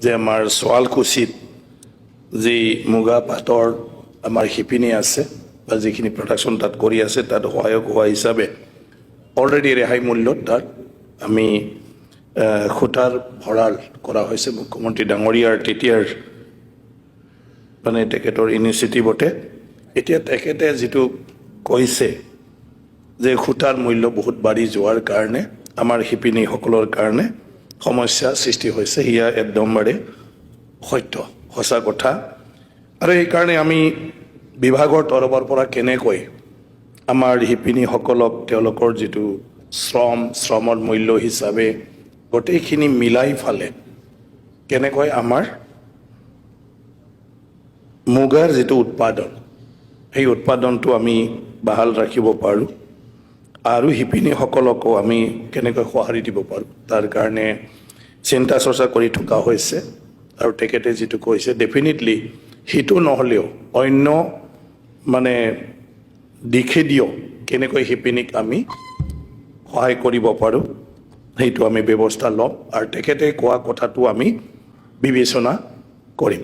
যে আমাৰ শুৱালকুছিত যি মুগা পাটৰ আমাৰ শিপিনী আছে বা যিখিনি প্ৰডাকশ্যন তাত কৰি আছে তাত সহায়ক হোৱা হিচাপে অলৰেডি ৰেহাই মূল্যত তাত আমি সূতাৰ ভঁৰাল কৰা হৈছে মুখ্যমন্ত্ৰী ডাঙৰীয়াৰ তেতিয়াৰ মানে তেখেতৰ ইনিচিয়েটিভতে এতিয়া তেখেতে যিটো কৈছে যে সূতাৰ মূল্য বহুত বাঢ়ি যোৱাৰ কাৰণে আমাৰ শিপিনীসকলৰ কাৰণে সমস্যা সৃষ্টি হৈছে সেয়া একদমবাৰে সত্য সঁচা কথা আৰু এইকাৰণে আমি বিভাগৰ তৰফৰ পৰা কেনেকৈ আমাৰ শিপিনীসকলক তেওঁলোকৰ যিটো শ্ৰমৰ মূল্য হিচাপে গোটেইখিনি মিলাই ফালে কেনেকৈ আমাৰ মুগাৰ যিটো উৎপাদন সেই উৎপাদনটো আমি বাহাল ৰাখিব পাৰোঁ আৰু শিপিনীসকলকো আমি কেনেকৈ সঁহাৰি দিব পাৰোঁ তাৰ কাৰণে চিন্তা চৰ্চা কৰি থকা হৈছে আৰু তেখেতে যিটো কৈছে ডেফিনেটলি সেইটো নহ'লেও অন্য মানে দিশে দিও কেনেকৈ শিপিনীক আমি সহায় কৰিব পাৰোঁ সেইটো আমি ব্যৱস্থা ল'ম আৰু তেখেতে কোৱা কথাটো আমি বিবেচনা কৰিম